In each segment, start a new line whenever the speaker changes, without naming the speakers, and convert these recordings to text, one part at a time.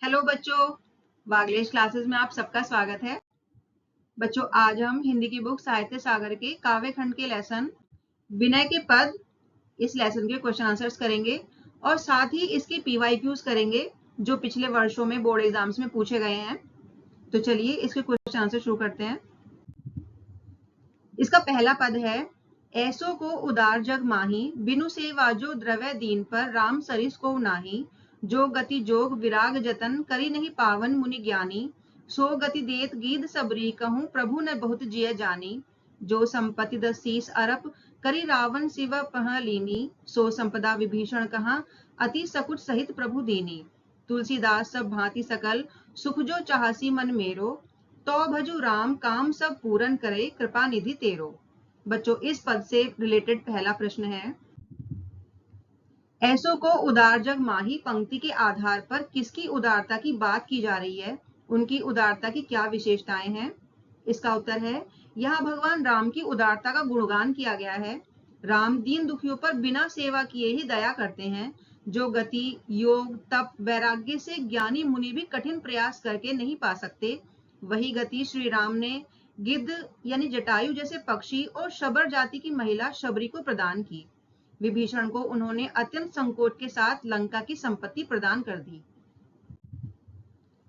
Hello बच्चों, वागलेश classes में आप सबका स्वागत है। बच्चों, आज हम हिंदी की बुक साहित्य सागर के काव्य खंड के लेसन विनय के पद, इस लेसन के क्वेश्चन आंसर्स करेंगे और साथ ही इसके पीवाईक्यूज करेंगे जो पिछले वर्षों में बोर्ड एग्जाम्स में पूछे गए हैं। तो चलिए इसके क्वेश्चन आंसर शुरू करते हैं। इसका पहला पद है, ऐसो को उदार जग माही, बिनु सेवा जो द्रव्य दीन पर राम सरिस को नाही, जो गति जोग विराग जतन करी नहीं पावन मुनि ज्ञानी, सो गति देत गीध सबरी कहूँ प्रभु न बहुत जिय जानी, जो संपत्ति दस शीस अरप करी रावण शिव पह लीनी, सो संपदा विभीषण कहा अति सकुट सहित प्रभु दीनी, तुलसीदास सब भांति सकल सुख जो चाहसी मन मेरो, तो भजु राम काम सब पूरन करे कृपा निधि तेरो। बच्चों, इस पद से रिलेटेड पहला प्रश्न है, ऐसो को उदार जग माही पंक्ति के आधार पर किसकी उदारता की बात की जा रही है, उनकी उदारता की क्या विशेषताएं हैं? इसका उत्तर है, यहाँ भगवान राम की उदारता का गुणगान किया गया है। राम दीन दुखियों पर बिना सेवा किए ही दया करते हैं। जो गति योग तप वैराग्य से ज्ञानी मुनि भी कठिन प्रयास करके नहीं पा सकते, वही गति श्री राम ने गिद्ध यानी जटायु जैसे पक्षी और शबर जाति की महिला शबरी को प्रदान की। विभीषण को उन्होंने अत्यंत संकोच के साथ लंका की संपत्ति प्रदान कर दी।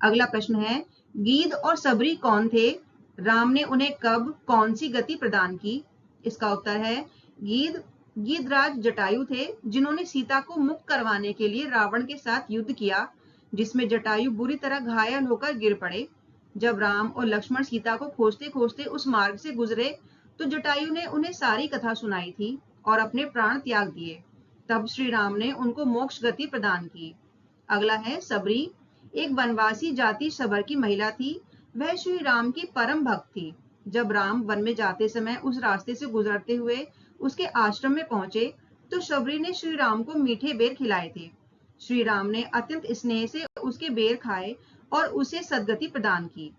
अगला प्रश्न है, गीध और सबरी कौन थे? राम ने उन्हें कब कौन सी गति प्रदान की? इसका उत्तर है, गीधराज जटायु थे, जिन्होंने सीता को मुक्त करवाने के लिए रावण के साथ युद्ध किया, जिसमें जटायु बुरी तरह घायल होकर गिर पड़े। जब राम और लक्ष्मण सीता को खोजते खोजते उस मार्ग से गुजरे तो जटायु ने उन्हें सारी कथा सुनाई थी और अपने प्राण त्याग दिए। तब श्री राम ने उनको मोक्ष गति प्रदान की। अगला है, सबरी एक वनवासी जाति शबर की महिला थी। वह श्री राम की परम भक्त थी। जब राम वन में जाते समय उस रास्ते से गुजरते हुए उसके आश्रम में पहुंचे तो शबरी ने श्री राम को मीठे बेर खिलाए थे। श्री राम ने अत्यंत स्नेह से उसके बेर खाए और उसे सद्गति प्रदान की।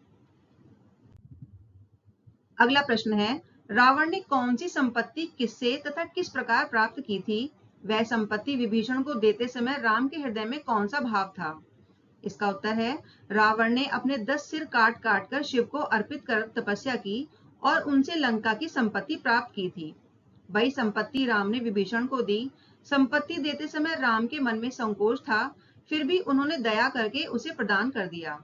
अगला प्रश्न है, रावण ने कौन सी संपत्ति किससे तथा किस प्रकार प्राप्त की थी? वह संपत्ति विभीषण को देते समय राम के हृदय में कौन सा भाव था? इसका उत्तर है, रावण ने अपने 10 सिर काट काट कर शिव को अर्पित कर तपस्या की और उनसे लंका की संपत्ति प्राप्त की थी। वही संपत्ति राम ने विभीषण को दी। संपत्ति देते समय राम के मन में संकोच था, फिर भी उन्होंने दया करके उसे प्रदान कर दिया।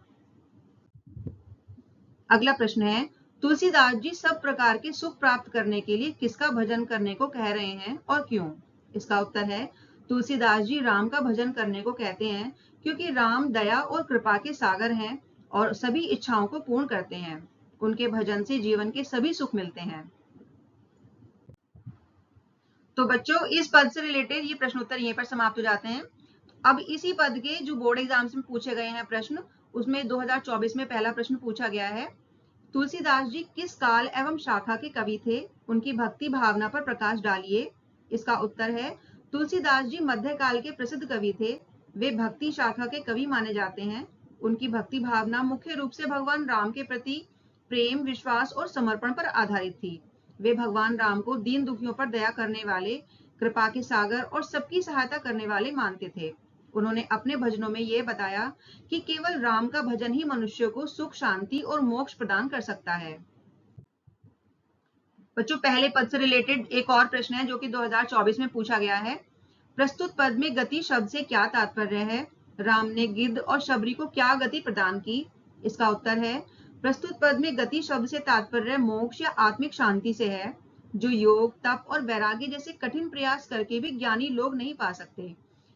अगला प्रश्न है, तुलसीदास जी सब प्रकार के सुख प्राप्त करने के लिए किसका भजन करने को कह रहे हैं और क्यों? इसका उत्तर है, तुलसीदास जी राम का भजन करने को कहते हैं क्योंकि राम दया और कृपा के सागर हैं और सभी इच्छाओं को पूर्ण करते हैं। उनके भजन से जीवन के सभी सुख मिलते हैं। तो बच्चों, इस पद से रिलेटेड ये प्रश्न उत्तर यहीं पर समाप्त हो जाते हैं। अब इसी पद के जो बोर्ड एग्जाम्स में पूछे गए हैं प्रश्न, उसमें 2024 में पहला प्रश्न पूछा गया है, तुलसीदास जी किस काल एवं शाखा के कवि थे? उनकी भक्ति भावना पर प्रकाश डालिए। इसका उत्तर है, तुलसीदास जी मध्यकाल के प्रसिद्ध कवि थे। वे भक्ति शाखा के कवि माने जाते हैं। उनकी भक्ति भावना मुख्य रूप से भगवान राम के प्रति प्रेम, विश्वास और समर्पण पर आधारित थी। वे भगवान राम को दीन दुखियों पर दया करने वाले, कृपा के सागर और सबकी सहायता करने वाले मानते थे। उन्होंने अपने भजनों में यह बताया कि केवल राम का भजन ही मनुष्य को सुख, शांति और मोक्ष प्रदान कर सकता है। बच्चों, पहले पद से रिलेटेड एक और प्रश्न है जो कि 2024 में पूछा गया है। प्रस्तुत पद में गति शब्द से क्या तात्पर्य है? राम ने गिद्ध और शबरी को क्या गति प्रदान की? इसका उत्तर है, प्रस्तुत पद में गति शब्द से तात्पर्य मोक्ष या आत्मिक शांति से है, जो योग, तप और वैराग्य जैसे कठिन प्रयास करके भी ज्ञानी लोग नहीं पा सकते।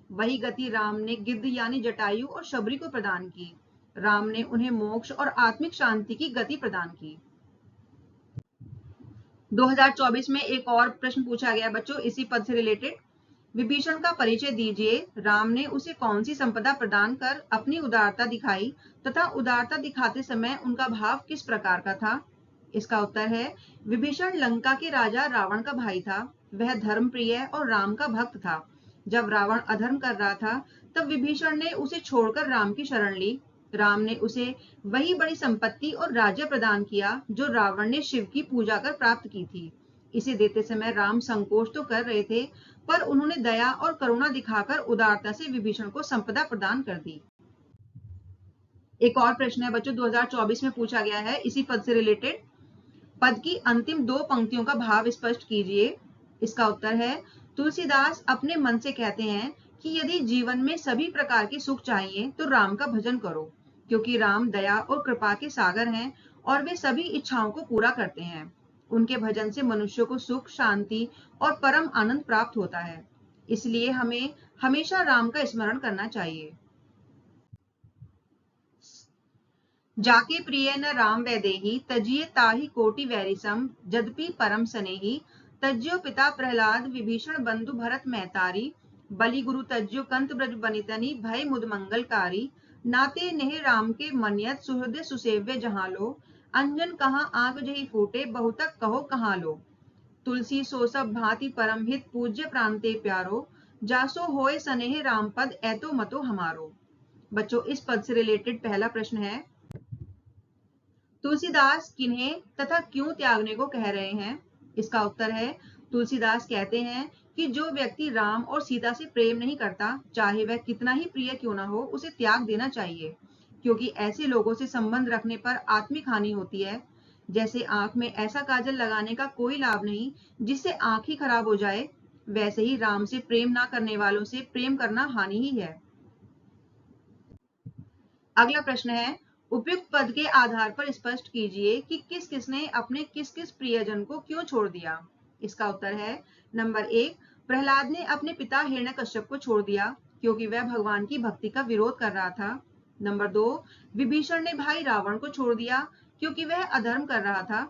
वही गति राम ने गिद्ध यानी जटायु और शबरी को प्रदान की। राम ने उन्हें मोक्ष और आत्मिक शांति की गति प्रदान की। 2024 में एक और प्रश्न पूछा गया बच्चों इसी पद से रिलेटेड। विभीषण का परिचय दीजिए। राम ने उसे कौन सी संपदा प्रदान कर अपनी उदारता दिखाई तथा उदारता दिखाते समय उनका भाव किस प्रकार का था? इसका उत्तर है, विभीषण लंका के राजा रावण का भाई था। वह धर्म प्रिय और राम का भक्त था। जब रावण अधर्म कर रहा था तब विभीषण ने उसे छोड़कर राम की शरण ली। राम ने उसे वही बड़ी संपत्ति और राज्य प्रदान किया जो रावण ने शिव की पूजा कर प्राप्त की थी। इसे देते समय राम संकोच तो कर रहे थे, पर उन्होंने दया और करुणा दिखाकर उदारता से विभीषण को संपदा प्रदान कर दी। एक और प्रश्न है बच्चों, 2024 में पूछा गया है इसी पद से रिलेटेड। पद की अंतिम दो पंक्तियों का भाव स्पष्ट कीजिए। इसका उत्तर है, तुलसीदास अपने मन से कहते हैं कि यदि जीवन में सभी प्रकार के सुख चाहिए तो राम का भजन करो, क्योंकि राम दया और कृपा के सागर हैं और वे सभी इच्छाओं को पूरा करते हैं। उनके भजन से मनुष्य को सुख, शांति और परम आनंद प्राप्त होता है। इसलिए हमें हमेशा राम का स्मरण करना चाहिए। जाके प्रिय न राम वैदेही, तजिए ताहि कोटि वैरिसम, जदपि परम स्नेही, तज्यो पिता प्रहलाद, विभीषण बंधु भरत मैतारी, बलि गुरु तज्यो कंत ब्रज बनितनि, भय मुद मंगलकारी, नाते नेह राम के मनियत, सुहृदय सुसेव्य जहाँ लो, अंजन कहाँ आंख जही फूटे, बहुतक कहो कहाँ लो, तुलसी सो सब भांति परम हित, पूज्य प्रांते प्यारो, जासो होए सनेह राम पद, ऐतो मतो हमारो। बच्चों, इस पद से रिलेटेड पहला प्रश्न है, तुलसीदास किन्हें तथा क्यों त्यागने को कह रहे हैं? इसका उत्तर है, तुलसीदास कहते हैं कि जो व्यक्ति राम और सीता से प्रेम नहीं करता, चाहे वह कितना ही प्रिय क्यों ना हो, उसे त्याग देना चाहिए, क्योंकि ऐसे लोगों से संबंध रखने पर आत्मिक हानि होती है। जैसे आंख में ऐसा काजल लगाने का कोई लाभ नहीं जिससे आंख ही खराब हो जाए, वैसे ही राम से प्रेम ना करने वालों से प्रेम करना हानि ही है। अगला प्रश्न है, उपयुक्त पद के आधार पर स्पष्ट कीजिए कि किस किसने अपने किस किस प्रियजन को क्यों छोड़ दिया। इसका उत्तर है, नंबर 1, प्रहलाद ने अपने पिता हिरण्यकश्यप को छोड़ दिया क्योंकि वह भगवान की भक्ति का विरोध कर रहा था। नंबर 2, विभीषण ने भाई रावण को छोड़ दिया क्योंकि वह अधर्म कर रहा था।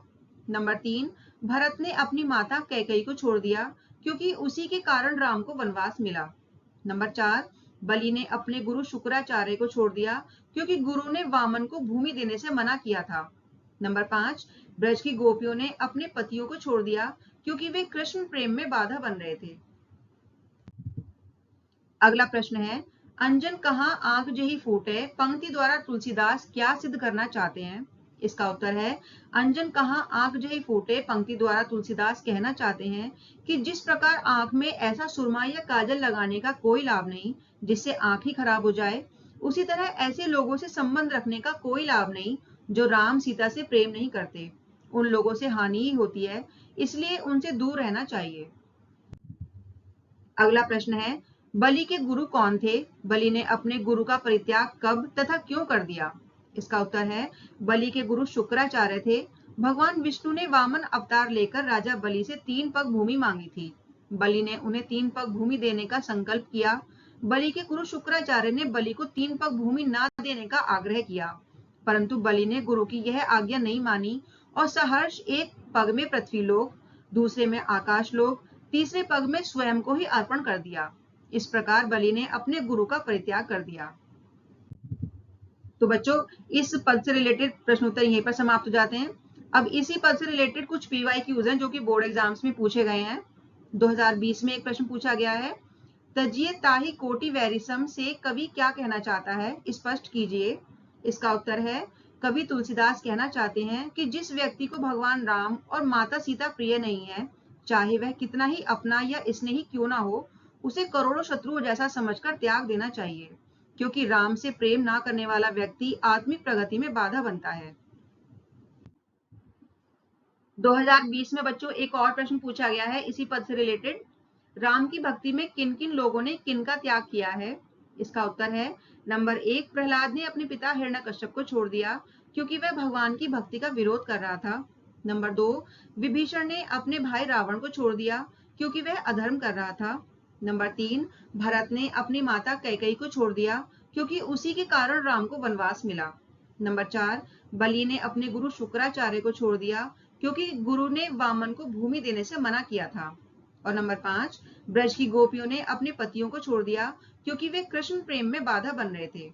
नंबर 3, भरत ने अपनी माता कैकेयी को छोड़ दिया क्योंकि उसी के कारण राम को वनवास मिला। नंबर 4, बलि ने अपने गुरु शुक्राचार्य को छोड़ दिया क्योंकि गुरु ने वामन को भूमि देने से मना किया था। नंबर 5, ब्रज की गोपियों ने अपने पतियों को छोड़ दिया क्योंकि वे कृष्ण प्रेम में बाधा बन रहे थे। अगला प्रश्न है, अंजन कहाँ आंख जही फूटे पंक्ति द्वारा तुलसीदास क्या सिद्ध करना चाहते हैं? इसका उत्तर है, अंजन कहाँ आंख जही फूटे पंक्ति द्वारा तुलसीदास कहना चाहते हैं कि जिस प्रकार आंख में ऐसा सुरमा या काजल लगाने का कोई लाभ नहीं जिससे आंख ही खराब हो जाए, उसी तरह ऐसे लोगों से संबंध रखने का कोई लाभ नहीं जो राम सीता से प्रेम नहीं करते। उन लोगों से हानि ही होती है, इसलिए उनसे दूर रहना चाहिए। अगला प्रश्न है, बलि के गुरु कौन थे? बलि ने अपने गुरु का परित्याग कब तथा क्यों कर दिया? इसका उत्तर है, बलि के गुरु शुक्राचार्य थे। भगवान विष्णु ने वामन अवतार लेकर राजा बलि से 3 पग भूमि मांगी थी। बलि ने उन्हें 3 पग भूमि देने का संकल्प किया। बलि के गुरु शुक्राचार्य ने बलि को 3 पग भूमि ना देने का आग्रह किया, परंतु बलि ने गुरु की यह आज्ञा नहीं मानी और सहर्ष एक पग में पृथ्वी लोक, दूसरे में आकाश लोक, तीसरे पग में स्वयं को ही अर्पण कर दिया। इस प्रकार बलि ने अपने गुरु का परित्याग कर दिया। तो बच्चों, इस पद से रिलेटेड प्रश्नोत्तर यहीं पर समाप्त हो जाते हैं। अब इसी पद से रिलेटेड कुछ पीवाईक्यूज हैं जो कि बोर्ड एग्जाम्स में पूछे गए हैं। 2020 में एक प्रश्न पूछा गया है, तजिए ताहि कोटि वैरिसम से कवि क्या कहना चाहता है, स्पष्ट कीजिए। इसका उत्तर है, कवि तुलसीदास कहना चाहते हैं कि जिस व्यक्ति को भगवान राम और माता सीता प्रिय नहीं है, चाहे वह कितना ही अपना या स्नेही क्यों ना हो, उसे करोड़ों शत्रुओं जैसा समझकर त्याग देना चाहिए, क्योंकि राम से प्रेम ना करने वाला व्यक्ति आत्मिक प्रगति में बाधा बनता है। 2020 में बच्चों एक और प्रश्न पूछा गया है इसी पद से रिलेटेड, राम की भक्ति में किन किन लोगों ने किन का त्याग किया है? इसका उत्तर है, नंबर 1, प्रहलाद ने अपने पिता हिरण्यकश्यप को छोड़ दिया क्योंकि वह भगवान की भक्ति का विरोध कर रहा था। नंबर 2, विभीषण ने अपने भाई रावण को छोड़ दिया क्योंकि वह अधर्म कर रहा था। नंबर 3, भरत ने अपनी माता कैकेयी को छोड़ दिया क्योंकि उसी के कारण राम को वनवास मिला। नंबर 4, बलि ने अपने गुरु शुक्राचार्य को छोड़ दिया क्योंकि गुरु ने वामन को भूमि देने से मना किया था। और नंबर 5, ब्रज की गोपियों ने अपने पतियों को छोड़ दिया क्योंकि वे कृष्ण प्रेम में बाधा बन रहे थे।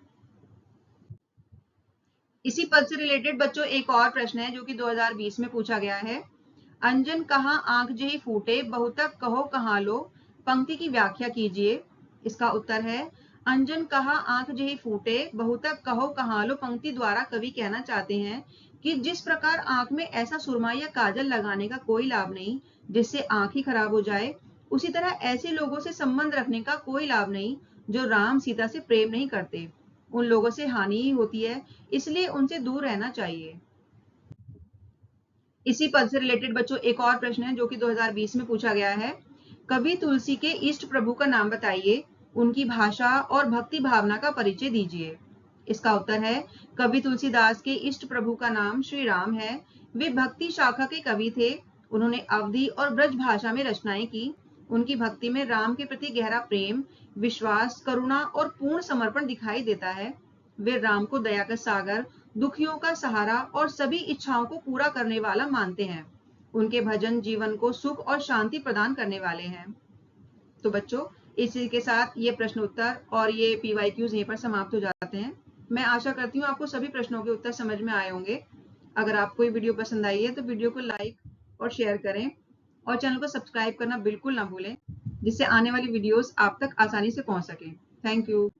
इसी पद से रिलेटेड बच्चों एक और प्रश्न है जो कि 2020 में पूछा गया है, अंजन कहाँ आंख जही फूटे बहुतक कहो कहाँ लो, पंक्ति की व्याख्या कीजिए। इसका उत्तर है, अंजन कहाँ आंख जही फूटे बहुतक कहो कहाँ लो पंक्ति द्वारा कवि कहना चाहते हैं कि जिस प्रकार आंख में ऐसा सुरमा या काजल लगाने का कोई लाभ नहीं जिससे आंख ही खराब हो जाए, उसी तरह ऐसे लोगों से संबंध रखने का कोई लाभ नहीं जो राम सीता से प्रेम नहीं करते। उन लोगों से हानि ही होती है, इसलिए उनसे दूर रहना चाहिए। इसी पद से रिलेटेड बच्चों एक और प्रश्न है जो कि 2020 में पूछा गया है। कवि तुलसी के इष्ट प्रभु का नाम बताइए, उनकी भाषा और भक्ति भावना का परिचय दीजिए। इसका उत्तर है कवि तुलसीदास के इष्ट प्रभु का नाम श्री राम है। वे भक्ति शाखा के कवि थे। उन्होंने अवधी और ब्रज भाषा में रचनाएं की। उनकी भक्ति में राम के प्रति गहरा प्रेम, विश्वास, करुणा और पूर्ण समर्पण दिखाई देता है। वे राम को दया का सागर, दुखियों का सहारा और सभी इच्छाओं को पूरा करने वाला मानते हैं। उनके भजन जीवन को सुख और शांति प्रदान करने वाले हैं। तो बच्चों, इसी के साथ ये प्रश्न उत्तर और ये PYQs यहीं पर समाप्त हो जाते हैं। मैं आशा करती हूँ आपको सभी प्रश्नों के उत्तर समझ में आए होंगे। अगर आपको ये वीडियो पसंद आई है तो वीडियो को लाइक और शेयर करें और चैनल को सब्सक्राइब करना बिल्कुल ना भूलें, जिससे आने वाली वीडियोस आप तक आसानी से पहुंच सके। Thank you.